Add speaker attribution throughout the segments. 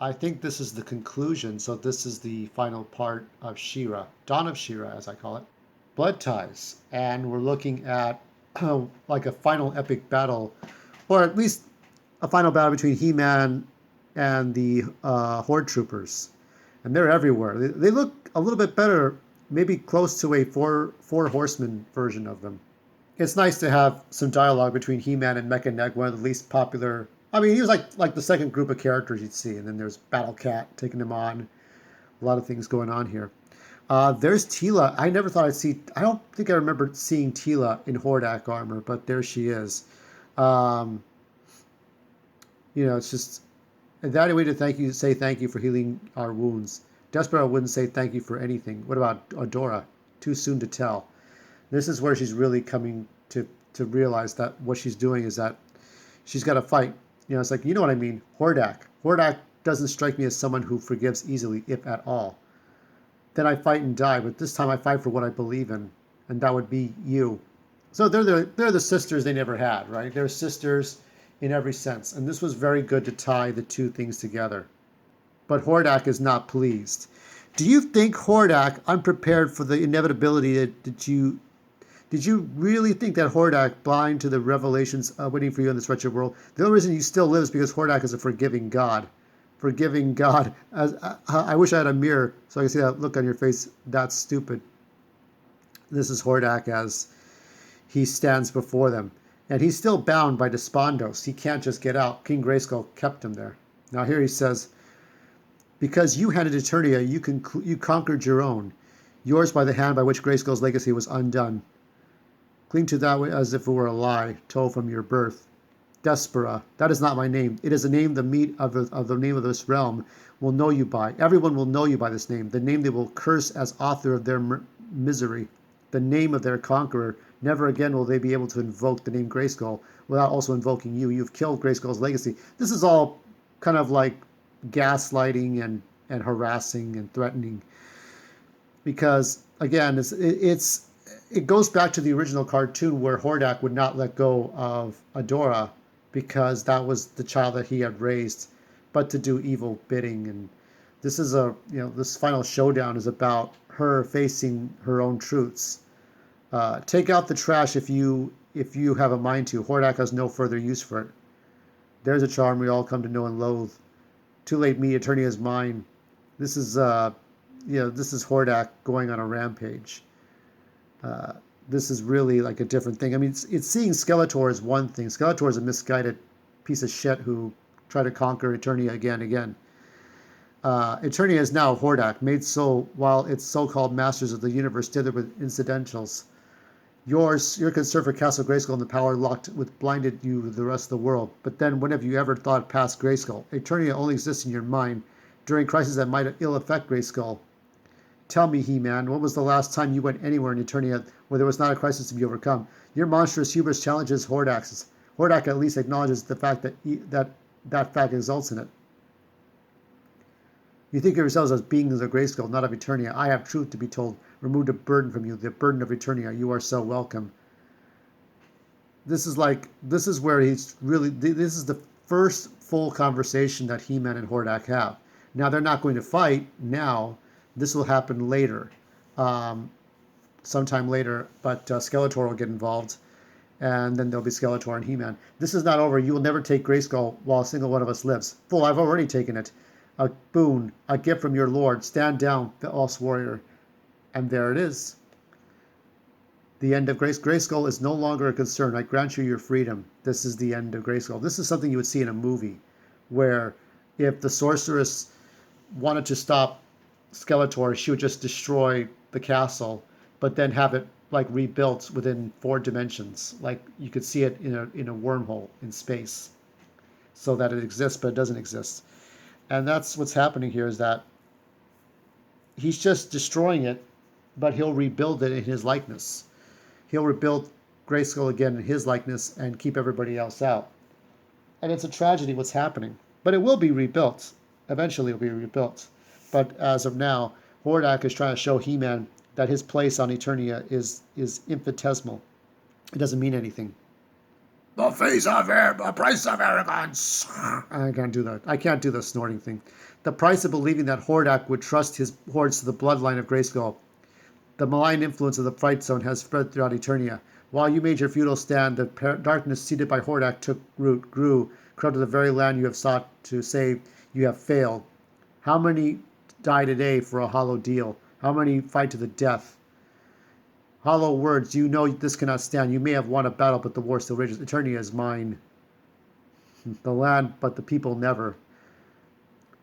Speaker 1: I think this is the conclusion. So this is the final part of Shira, Dawn of Shira, as I call it. Blood Ties, and we're looking at like a final epic battle, or at least a final battle between He-Man and the Horde Troopers, and they're everywhere. They look a little bit better, maybe close to a four horseman version of them. It's nice to have some dialogue between He-Man and Mechaneg, one of the least popular. I mean, he was like the second group of characters you'd see, and then there's Battle Cat taking him on. A lot of things going on here. There's Teela. I never thought I'd see. I don't think I remember seeing Teela in Hordak armor, but there she is. Um, it's just that way to say thank you for healing our wounds. Despero wouldn't say thank you for anything. What about Adora? Too soon to tell. This is where she's really coming to realize that what she's doing is that she's got to fight. It's like, you know what I mean. Hordak. Hordak doesn't strike me as someone who forgives easily, if at all. Then I fight and die, but this time I fight for what I believe in, and that would be you. So they're the sisters they never had, right? They're sisters in every sense, and this was very good to tie the two things together. But Hordak is not pleased. Do you think Hordak, unprepared for the inevitability did you really think that Hordak, blind to the revelations waiting for you in this wretched world, the only reason you still live is because Hordak is a forgiving God? Forgiving God. I wish I had a mirror so I could see that look on your face. That's stupid. This is Hordak as he stands before them. And he's still bound by Despondos. He can't just get out. King Grayskull kept him there. Now here he says, because you handed Eternia, you conquered your own. Yours by the hand by which Grayskull's legacy was undone. Cling to that as if it were a lie, told from your birth. Despera, that is not my name. It is a name the meat of the name of this realm will know you by. Everyone will know you by this name, the name they will curse as author of their misery, the name of their conqueror. Never again will they be able to invoke the name Grayskull without also invoking you. You've killed Grayskull's legacy. This is all kind of like gaslighting and harassing and threatening, because again, it goes back to the original cartoon where Hordak would not let go of Adora because that was the child that he had raised, but to do evil bidding. And this is this final showdown is about her facing her own truths. Take out the trash if you have a mind to. Hordak has no further use for it. There's a charm we all come to know and loathe. Too late, me, Eternia is mine. This is this is Hordak going on a rampage. This is really like a different thing. I mean, it's seeing Skeletor as one thing. Skeletor is a misguided piece of shit who tried to conquer Eternia again and again. Eternia is now Hordak, made so while its so-called masters of the universe dither with incidentals. Your concern for Castle Grayskull and the power locked with blinded you to the rest of the world. But then, when have you ever thought past Grayskull? Eternia only exists in your mind during crises that might ill affect Grayskull. Tell me, He-Man, when was the last time you went anywhere in Eternia where there was not a crisis to be overcome? Your monstrous hubris challenges Hordak's. Hordak at least acknowledges the fact that fact exalts in it. You think of yourselves as beings of Grayskull, not of Eternia. I have truth to be told. Removed a burden from you, the burden of Eternia. You are so welcome. This is where this is the first full conversation that He-Man and Hordak have. Now, they're not going to fight now. This will happen later, sometime later, but Skeletor will get involved, and then there'll be Skeletor and He-Man. This is not over. You will never take Grayskull while a single one of us lives. Fool, I've already taken it. A boon, a gift from your lord. Stand down, the Oss warrior. And there it is. The end of Grayskull is no longer a concern. I grant you your freedom. This is the end of Grayskull. This is something you would see in a movie, where if the sorceress wanted to stop Skeletor, she would just destroy the castle, but then have it like rebuilt within 4 dimensions. Like you could see it in a wormhole in space, so that it exists, but it doesn't exist. And that's what's happening here, is that he's just destroying it, but he'll rebuild it in his likeness. He'll rebuild Grayskull again in his likeness and keep everybody else out. And it's a tragedy what's happening. But it will be rebuilt. Eventually it will be rebuilt. But as of now, Hordak is trying to show He-Man that his place on Eternia is infinitesimal. It doesn't mean anything. The price of arrogance. I can't do that. I can't do the snorting thing. The price of believing that Hordak would trust his hordes to the bloodline of Grayskull. The malign influence of the Fright Zone has spread throughout Eternia. While you made your feudal stand, the darkness seeded by Hordak took root, grew, corrupted the very land you have sought to save. You have failed. How many die today for a hollow deal? How many fight to the death? Hollow words, you know this cannot stand. You may have won a battle, but the war still rages. Eternia is mine. The land, but the people never.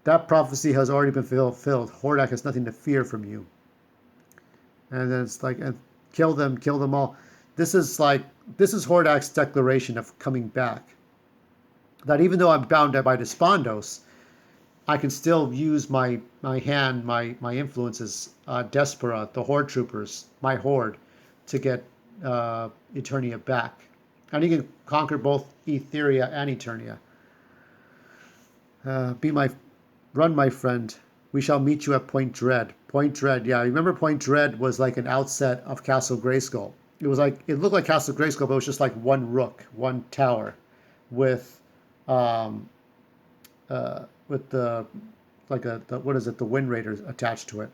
Speaker 1: That prophecy has already been fulfilled. Hordak has nothing to fear from you. And then it's like, and kill them all. This is Hordak's declaration of coming back. That even though I'm bound by Despondos, I can still use my hand, my influences, Despera, the Horde troopers, my Horde, to get Eternia back. And he can conquer both Etheria and Eternia. Run, my friend. We shall meet you at Point Dread. Point Dread, yeah. Remember Point Dread was like an outset of Castle Grayskull. It looked like Castle Grayskull, but it was just like one rook, one tower, with the the Wind Raiders attached to it.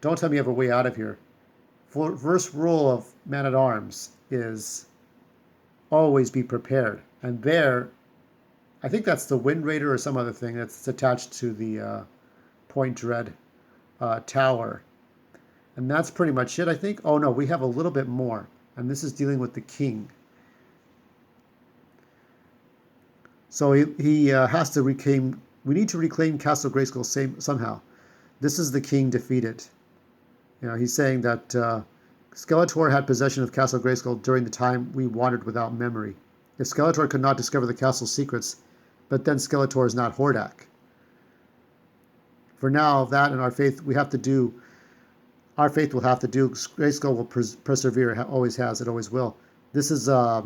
Speaker 1: Don't tell me you have a way out of here. First rule of Man at Arms is always be prepared. And there, I think that's the Wind Raider or some other thing that's attached to the Point Dread tower. And that's pretty much it, I think. Oh no, we have a little bit more. And this is dealing with the king. So he has to reclaim. We need to reclaim Castle Grayskull somehow. This is the king defeated. He's saying that Skeletor had possession of Castle Grayskull during the time we wandered without memory. If Skeletor could not discover the castle's secrets, but then Skeletor is not Hordak. For now, that and our faith will have to do. Grayskull will persevere. Always has. It always will. This is a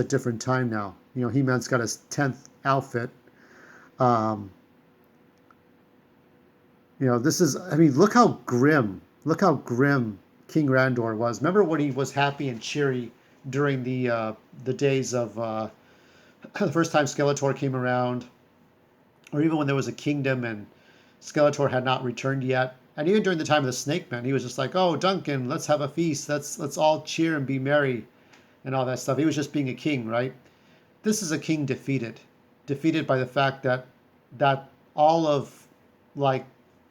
Speaker 1: different time now. He-Man's got his 10th outfit. This is. I mean, look how grim. Look how grim King Randor was. Remember when he was happy and cheery during the days of the first time Skeletor came around, or even when there was a kingdom and Skeletor had not returned yet. And even during the time of the Snake Man, he was just like, "Oh, Duncan, let's have a feast. Let's all cheer and be merry," and all that stuff. He was just being a king, right? This is a king defeated by the fact that all of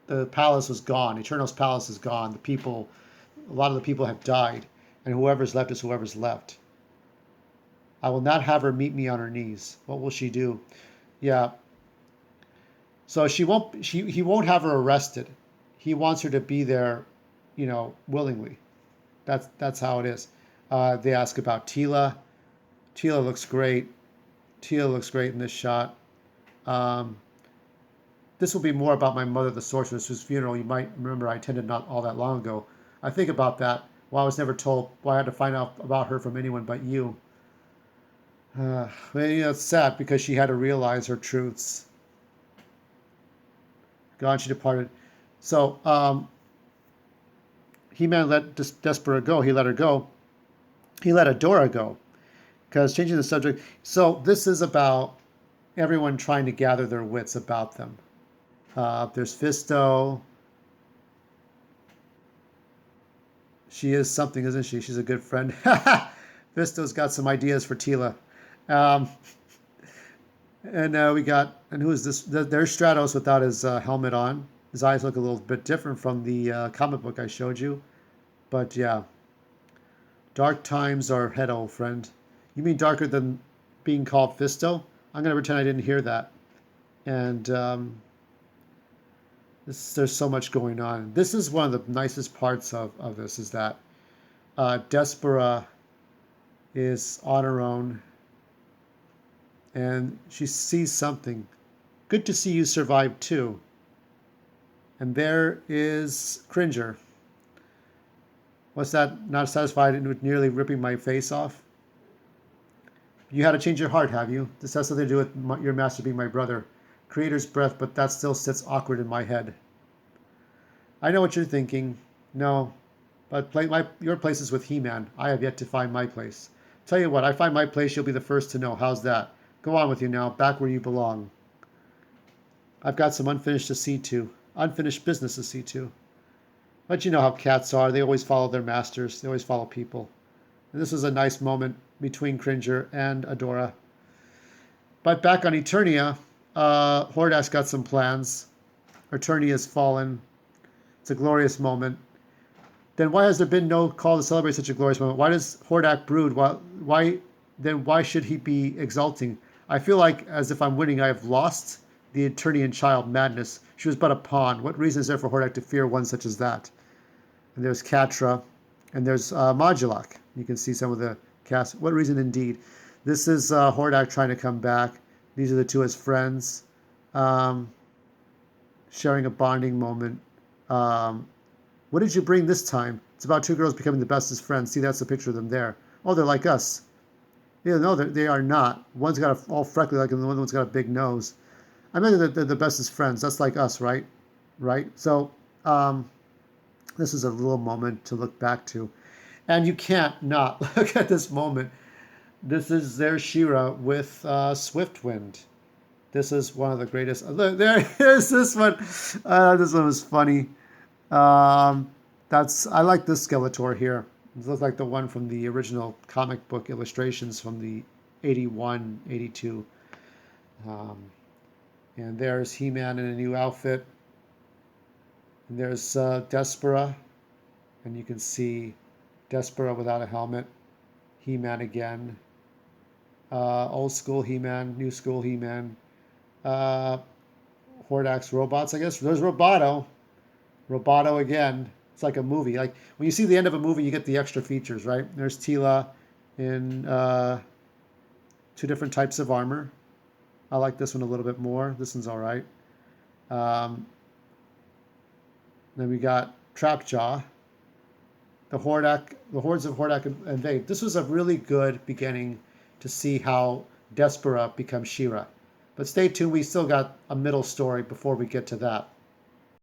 Speaker 1: the palace was gone. Eternal's palace is gone. A lot of the people have died, and whoever's left is whoever's left. I will not have her meet me on her knees. What will she do? Yeah. So he won't have her arrested. He wants her to be there, willingly. That's how it is. They ask about Teela. Teela looks great. Teela looks great in this shot. This will be more about my mother, the sorceress, whose funeral you might remember I attended not all that long ago. I think about that. Why I was never told. Why I had to find out about her from anyone but you. It's sad because she had to realize her truths. God, she departed. So, He-Man let Despera go. He let her go. He let Adora go. Because changing the subject. So, this is about everyone trying to gather their wits about them. There's Fisto. She is something, isn't she? She's a good friend. Fisto's got some ideas for Teela. And who is this? There's Stratos without his helmet on. His eyes look a little bit different from the comic book I showed you. But yeah. Dark times are ahead, old friend. You mean darker than being called Fisto? I'm going to pretend I didn't hear that. And there's so much going on. This is one of the nicest parts of this, is that Despera is on her own. And she sees something. Good to see you survive too. And there is Cringer. What's that? Not satisfied with nearly ripping my face off? You had to change your heart, have you? This has something to do with your master being my brother. Creator's breath, but that still sits awkward in my head. I know what you're thinking. No, but your place is with He-Man. I have yet to find my place. Tell you what, I find my place, you'll be the first to know. How's that? Go on with you now, back where you belong. I've got some unfinished to see to. Unfinished business to see to. But you know how cats are. They always follow their masters. They always follow people. And this is a nice moment between Cringer and Adora. But back on Eternia, Hordak's got some plans. Eternia's fallen. It's a glorious moment. Then why has there been no call to celebrate such a glorious moment? Why does Hordak brood? Why should he be exulting? I feel like as if I'm winning, I have lost the Eternian child madness. She was but a pawn. What reason is there for Hordak to fear one such as that? And there's Catra, and there's Modulok. You can see some of the cast. What reason indeed? This is Hordak trying to come back. These are the two as friends, sharing a bonding moment. What did you bring this time? It's about two girls becoming the bestest friends. See, that's the picture of them there. Oh, they're like us. Yeah, no, they are not. One's got all freckly like, and the other one's got a big nose. I mean, they're the bestest friends. That's like us, right? Right? So, this is a little moment to look back to. And you can't not look at this moment. This is their She-Ra with Swiftwind. This is one of the greatest. Look, there is this one. This one was funny. I like this Skeletor here. It looks like the one from the original comic book illustrations from the 81, 82. And there's He-Man in a new outfit. And there's Despera. And you can see Despera without a helmet. He-Man again. Old school He-Man, new school He-Man. Hordak's robots, I guess. There's Roboto. Roboto again. It's like a movie. Like when you see the end of a movie, you get the extra features, right? There's Teela in two different types of armor. I like this one a little bit more. This one's all right. Then we got Trapjaw. The hordes of Hordak invade. This was a really good beginning to see how Despera becomes She-Ra. But stay tuned. We still got a middle story before we get to that.